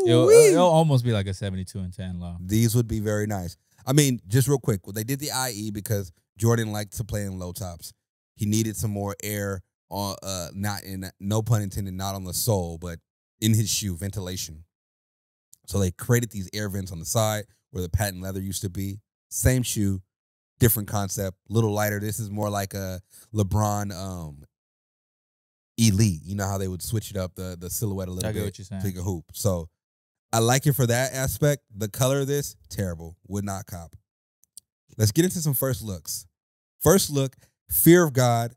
A: It'll almost be like a 72 and 10 low.
B: These would be very nice. I mean, just real quick, they did the IE because Jordan liked to play in low tops. He needed some more air on, not in, no pun intended, not on the sole, but in his shoe, ventilation. So they created these air vents on the side where the patent leather used to be. Same shoe, different concept, little lighter. This is more like a LeBron Elite. You know how they would switch it up, the silhouette a little
A: I
B: bit
A: get what you're saying.
B: to a hoop. So I like it for that aspect. The color of this, terrible. Would not cop. Let's get into some first looks. First look, Fear of God,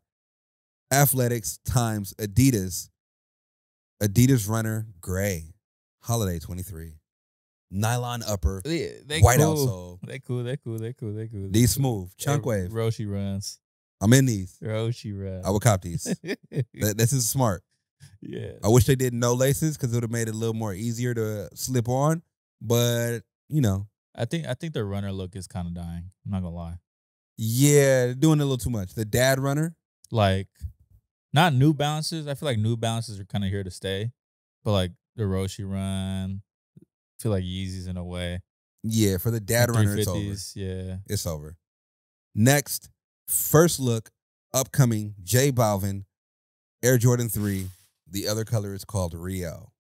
B: Athletics times Adidas. Adidas Runner Gray, Holiday 23. Nylon upper,
A: They
B: white
A: cool.
B: outsole.
A: They cool.
B: These smooth, chunk wave.
A: Roshi runs.
B: I'm in these.
A: Roshi runs.
B: I would cop these. This is smart.
A: Yeah.
B: I wish they did no laces because it would have made it a little more easier to slip on. But, you know.
A: I think the runner look is kind of dying. I'm not gonna lie.
B: Yeah, doing a little too much. The dad runner.
A: Like, not New Balances. I feel like New Balances are kind of here to stay. But like the Roshi run, I feel like Yeezys in a way.
B: Yeah, for the dad runner, it's over.
A: 350s, yeah.
B: It's over. Next, first look, upcoming J Balvin, Air Jordan 3. The other color is called Rio.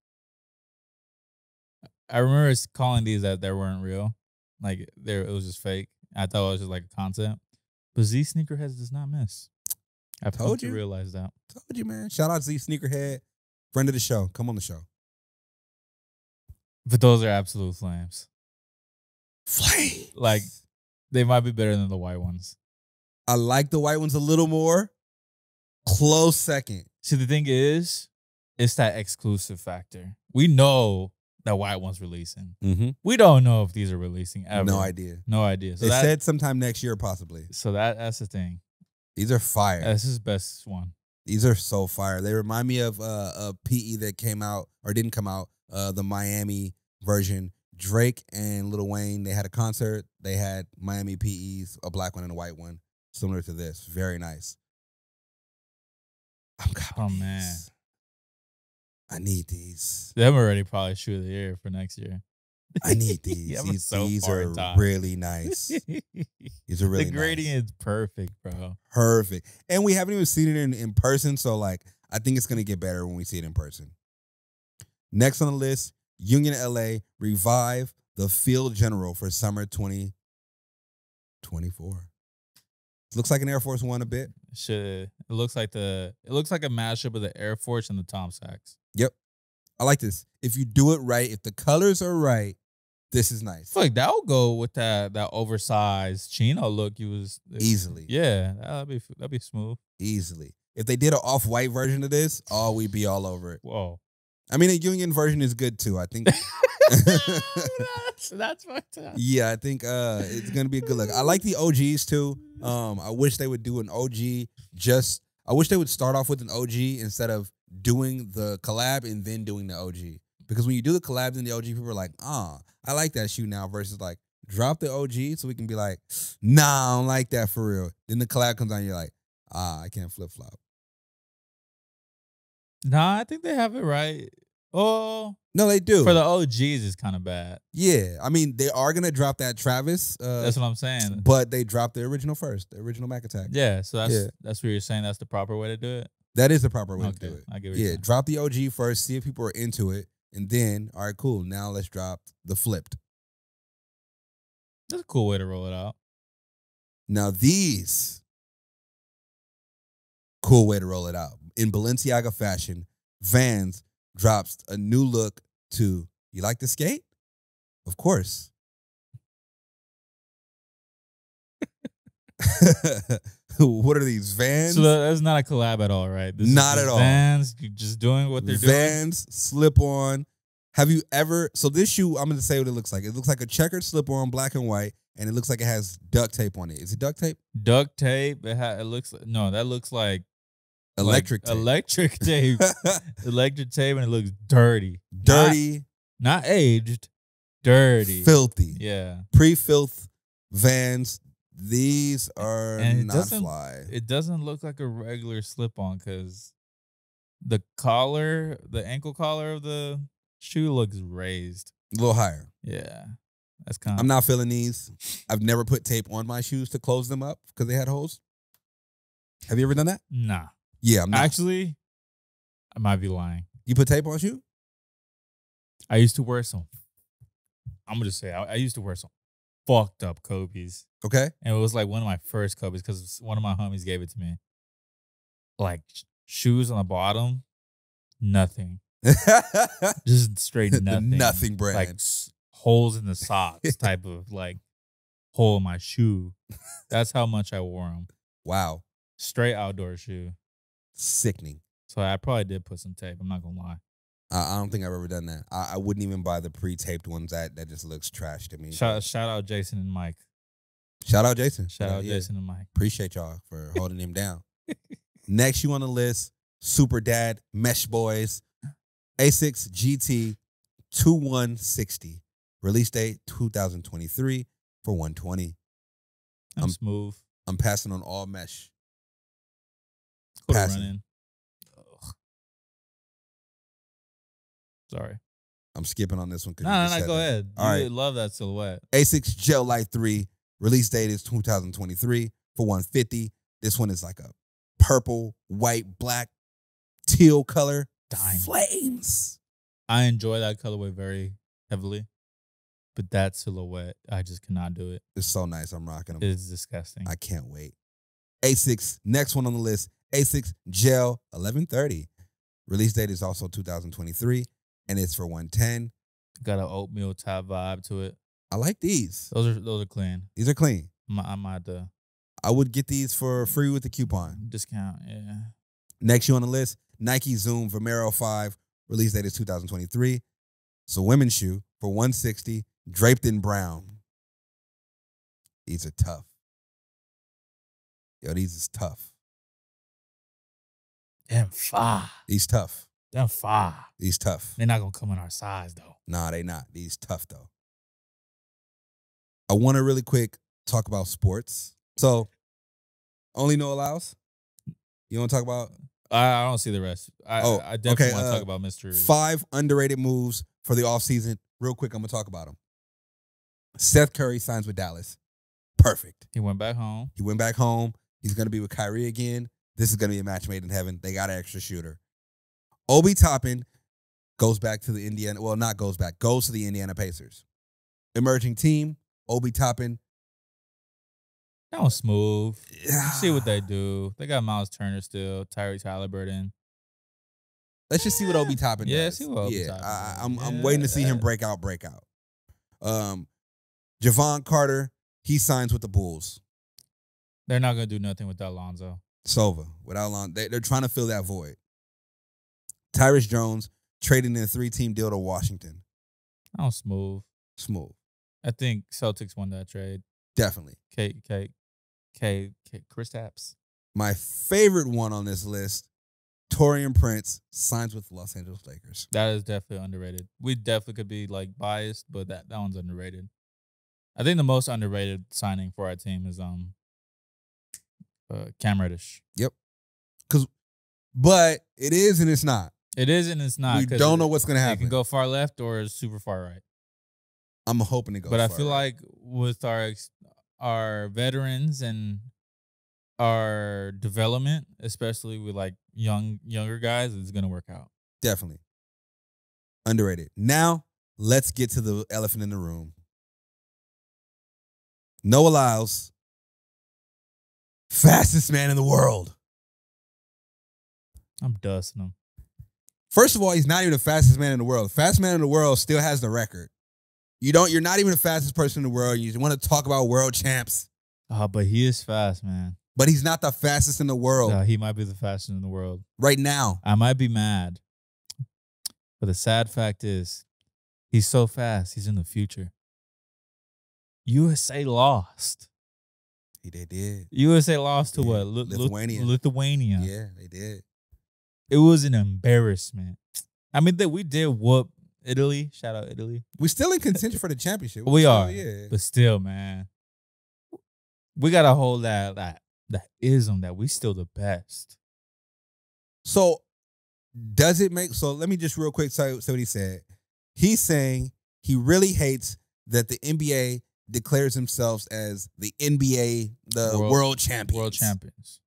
A: I remember calling these that they weren't real. Like, it was just fake. I thought it was just like a concept. But Z Sneakerheads does not miss. I've come to realize that.
B: Told you, man. Shout out Z Sneakerhead, friend of the show. Come on the show.
A: But those are absolute flames.
B: Flames.
A: Like, they might be better than the white ones.
B: I like the white ones a little more. Close second.
A: See, the thing is, it's that exclusive factor. We know that white one's releasing.
B: Mm-hmm.
A: We don't know if these are releasing ever.
B: No idea.
A: No idea. So
B: They said sometime next year, possibly.
A: So that's the thing.
B: These are fire.
A: That's his best one.
B: These are so fire. They remind me of a PE that came out or didn't come out, the Miami version. Drake and Lil Wayne, they had a concert. They had Miami PEs, a black one and a white one, similar to this. Very nice. I'm copping these.
A: Man.
B: I need these.
A: Them already probably shoe of the year for next year.
B: I need these.
A: Yeah,
B: these are really nice. These are really
A: the gradient's perfect, bro.
B: Perfect. And we haven't even seen it in person, so like I think it's gonna get better when we see it in person. Next on the list, Union LA revive the Field General for summer 2024. Looks like an Air Force One a bit.
A: It looks like a mashup of the Air Force and the Tom Sachs.
B: Yep. I like this. If you do it right, if the colors are right, This is nice.
A: I feel like that would go with that oversized chino look.
B: Easily.
A: Yeah, that'd be smooth.
B: Easily. If they did an off-white version of this, we'd be all over it.
A: Whoa.
B: I mean, a union version is good too. I think.
A: That's fucked up.
B: Yeah, I think it's gonna be a good look. I like the OGs too. I wish they would do an OG. I wish they would start off with an OG instead of doing the collab and then doing the OG. Because when you do the collabs and the OG, people are like, I like that shoe now. Versus like, drop the OG so we can be like, nah, I don't like that for real. Then the collab comes out and you're like, I can't flip flop.
A: Nah, I think they have it right. Oh.
B: No, they do.
A: For the OGs, it's kind of bad.
B: Yeah. I mean, they are going to drop that Travis.
A: That's what I'm saying.
B: But they dropped the original first, the original Mac Attack.
A: Yeah, so that's what you're saying. That's the proper way to do it?
B: That is the proper way to do it.
A: I get what you're saying.
B: Drop the OG first, see if people are into it. And then, all right, cool. Now let's drop the flipped.
A: That's a cool way to roll it out.
B: Now these, cool way to roll it out. In Balenciaga fashion, Vans drops a new look to, you like to skate? Of course. What are these, Vans?
A: So that's not a collab at all, right?
B: Not at all.
A: Vans just doing what they're doing.
B: Vans slip-on. Have you ever, so this shoe, I'm going to say what it looks like. It looks like a checkered slip-on, black and white, and it looks like it has duct tape on it. Is it duct tape?
A: Duct tape. It looks like, no, that looks like
B: electric tape.
A: Electric tape. Electric tape, and it looks dirty.
B: Dirty.
A: Not aged. Dirty.
B: Filthy.
A: Yeah.
B: Pre-filth Vans. These are not fly.
A: It doesn't look like a regular slip-on because the collar, the ankle collar of the shoe looks raised.
B: A little higher.
A: Yeah. That's kind of...
B: I'm not feeling these. I've never put tape on my shoes to close them up because they had holes. Have you ever done that?
A: Nah.
B: Yeah, I'm not.
A: Actually, I might be lying.
B: You put tape on a shoe?
A: I used to wear some... I'm going to say, I used to wear some fucked up Kobe's.
B: Okay.
A: And it was like one of my first Kobe's because one of my homies gave it to me. Like shoes on the bottom, nothing. Just straight nothing.
B: Nothing brand.
A: Like holes in the socks type of like hole in my shoe. That's how much I wore them.
B: Wow.
A: Straight outdoor shoe.
B: Sickening.
A: So I probably did put some tape. I'm not going to lie.
B: I don't think I've ever done that. I wouldn't even buy the pre-taped ones. That just looks trash to me.
A: Shout out Jason and Mike.
B: Shout out Jason.
A: Shout out Jason and Mike.
B: Appreciate y'all for holding him down. Next shoe on the list, Super Dad Mesh Boys, A6 GT 2160. Release date 2023 for 120.
A: I'm smooth.
B: I'm passing on all mesh.
A: Passing. Sorry.
B: I'm skipping on this one.
A: No, go ahead.
B: All right.
A: Love that silhouette.
B: A6 Gel Light 3. Release date is 2023 for 150. This one is like a purple, white, black, teal color.
A: Diamond.
B: Flames.
A: I enjoy that colorway very heavily. But that silhouette, I just cannot do it.
B: It's so nice. I'm rocking them.
A: It's disgusting.
B: I can't wait. A6, next one on the list, A6 Gel 1130. Release date is also 2023, and it's for 110.
A: Got an oatmeal type vibe to it.
B: I like these.
A: Those are clean.
B: These are clean.
A: I might
B: I would get these for free with the coupon.
A: Discount, yeah.
B: Next shoe on the list, Nike Zoom Vomero 5. Release date is 2023. It's a women's shoe for 160, draped in brown. These are tough. Yo, these is tough.
A: Damn far.
B: These tough.
A: Damn far.
B: These tough.
A: They're not going to come in our size, though.
B: Nah, they not. These tough, though. I want to really quick talk about sports. So, only no allows? You want to talk about?
A: I don't see the rest. I definitely want to talk about Mr.
B: 5 underrated moves for the offseason. Real quick, I'm going to talk about them. Seth Curry signs with Dallas. Perfect.
A: He went back home.
B: He went back home. He's going to be with Kyrie again. This is going to be a match made in heaven. They got an extra shooter. Obi Toppin goes back to the Indiana. Well, not goes back. Goes to the Indiana Pacers. Emerging team. Obi Toppin.
A: That was smooth.
B: Yeah.
A: See what they do. They got Miles Turner still. Tyrese Halliburton.
B: Let's just see what Obi Toppin does.
A: Yeah, see what Obi Toppin does.
B: I'm waiting to see him break out. Javon Carter, he signs with the Bulls.
A: They're not gonna do nothing without Lonzo.
B: Sova, without Lonzo, they're trying to fill that void. Tyrus Jones trading in a 3-team deal to Washington.
A: Oh, smooth.
B: Smooth.
A: I think Celtics won that trade.
B: Definitely.
A: Kristaps.
B: My favorite one on this list, Taurean Prince signs with the Los Angeles Lakers.
A: That is definitely underrated. We definitely could be like biased, but that one's underrated. I think the most underrated signing for our team is Cam Reddish.
B: Yep. But it is and it's not.
A: It is and it's not.
B: We don't know what's going to
A: It
B: happen.
A: can go far left or super far right.
B: I'm hoping it goes
A: But I
B: far
A: feel
B: right.
A: like with our veterans and our development, especially with like younger guys, it's gonna work out.
B: Definitely. Underrated. Now, let's get to the elephant in the room. Noah Lyles, fastest man in the world.
A: I'm dusting him.
B: First of all, he's not even the fastest man in the world. Fastest man in the world still has the record. You're not even the fastest person in the world. You want to talk about world champs.
A: But he is fast, man.
B: But he's not the fastest in the world
A: He might be the fastest in the world.
B: right now.
A: I might be mad. But the sad fact is, he's so fast, he's in the future. USA lost.
B: They did.
A: USA lost to
B: Yeah,
A: what?
B: Lithuania.
A: Lithuania.
B: Yeah, they did.
A: It was an embarrassment. I mean, we did whoop Italy. Shout out Italy.
B: We're still in contention for the championship.
A: We
B: still-
A: are.
B: Yeah.
A: But still, man. We got to hold that ism that we still the best.
B: So does it make so let me just real quick say what he said. He's saying he really hates that the NBA declares themselves as the NBA, the world champions.
A: World champions.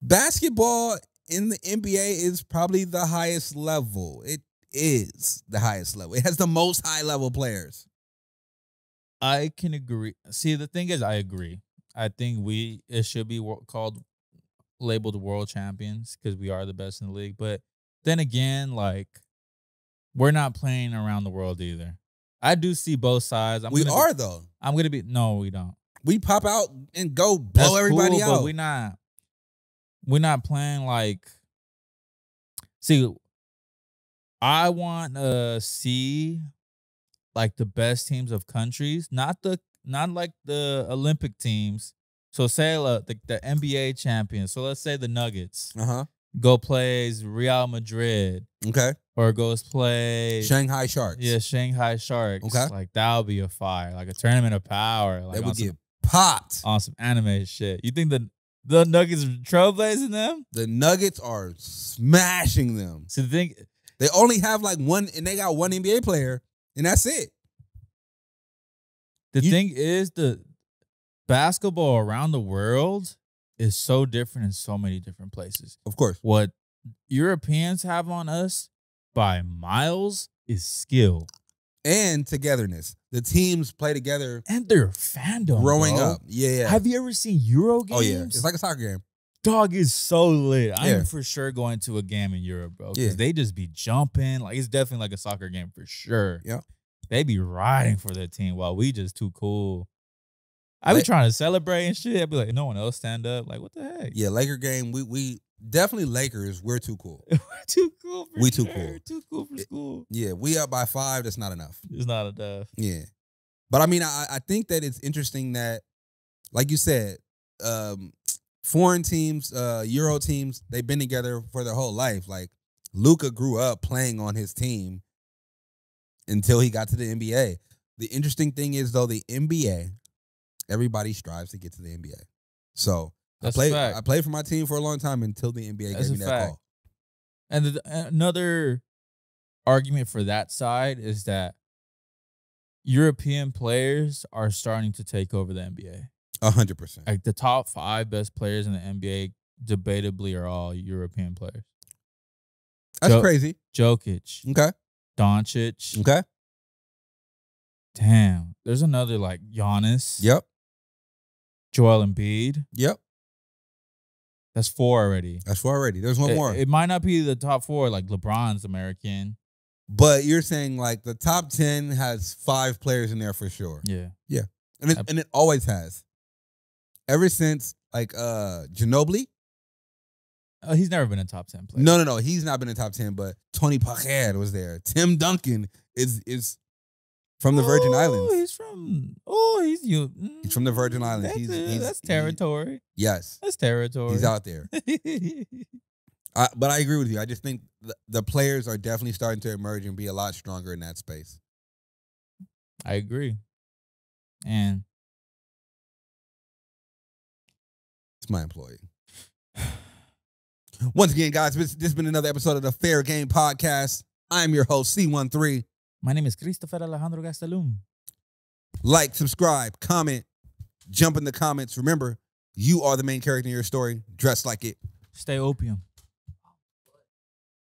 B: Basketball in the NBA is probably the highest level. It is the highest level. It has the most high level players.
A: I can agree. See, the thing is, I agree. I think it should be labeled world champions because we are the best in the league. But then again, like, we're not playing around the world either. I do see both sides.
B: We are though.
A: I'm gonna be no, we don't.
B: We pop out and go blow
A: That's
B: everybody
A: cool,
B: out.
A: But we're not playing like. See, I want to see like the best teams of countries, not like the Olympic teams. So say the NBA champions. So let's say the Nuggets go plays Real Madrid.
B: Okay.
A: Or goes play
B: Shanghai Sharks.
A: Yeah, Shanghai Sharks.
B: Okay.
A: Like that would be a fire. Like a tournament of power. Like
B: They would get popped.
A: on some anime shit. You think the Nuggets are trailblazing them?
B: The Nuggets are smashing them.
A: So the thing,
B: They only have like one, and they got one NBA player, and that's it.
A: the thing is, the basketball around the world is so different in so many different places.
B: Of course.
A: What Europeans have on us by miles is skill.
B: And togetherness. The teams play together
A: And their fandom.
B: growing
A: bro.
B: up. Yeah.
A: Have you ever seen Euro games?
B: Oh, yeah. It's like a soccer game.
A: Dog is so lit.
B: Yeah.
A: I'm for sure going to a game in Europe, bro. Because
B: Yeah.
A: they just be jumping. Like, it's definitely like a soccer game for sure.
B: Yeah.
A: They be riding for their team while we just too cool. I be trying to celebrate and shit. I be like, no one else stand up. Like, what the heck?
B: Yeah, Laker game. We definitely Lakers. We're too cool.
A: We're too cool for
B: We
A: sure.
B: too cool.
A: Too cool for school.
B: Yeah, we up by 5. That's not enough.
A: It's not enough.
B: Yeah. But I mean, I think that it's interesting that, like you said, foreign teams, Euro teams, they've been together for their whole life. Like, Luka grew up playing on his team until he got to the NBA. The interesting thing is, though, the NBA, everybody strives to get to the NBA. So
A: That's a fact.
B: I played for my team for a long time until the NBA
A: That's
B: gave me
A: a
B: that
A: fact.
B: call.
A: And another argument for that side is that European players are starting to take over the NBA.
B: 100%.
A: Like the top 5 best players in the NBA debatably are all European players.
B: That's crazy.
A: Jokic,
B: Okay.
A: Doncic.
B: Okay.
A: Damn. There's another like Giannis.
B: Yep.
A: Joel Embiid.
B: Yep.
A: That's 4 already.
B: That's 4 already. There's one more.
A: It might not be the top 4. Like LeBron's American.
B: But you're saying like the top 10 has 5 players in there for sure.
A: Yeah.
B: And it always has. Ever since like Ginobili.
A: He's never been a top 10 player.
B: No. He's not been in top 10, but Tony Parker was there. Tim Duncan is from the Virgin Islands.
A: He's
B: He's from the Virgin Islands.
A: That's territory.
B: Yes.
A: That's territory.
B: He's out there. But I agree with you. I just think the players are definitely starting to emerge and be a lot stronger in that space.
A: I agree. And
B: it's my employee. Once again, guys, this has been another episode of the Fair Game Podcast. I'm your host, C13.
A: My name is Christopher Alejandro Gastelum.
B: Like, subscribe, comment, jump in the comments. Remember, you are the main character in your story. Dress like it.
A: Stay opium.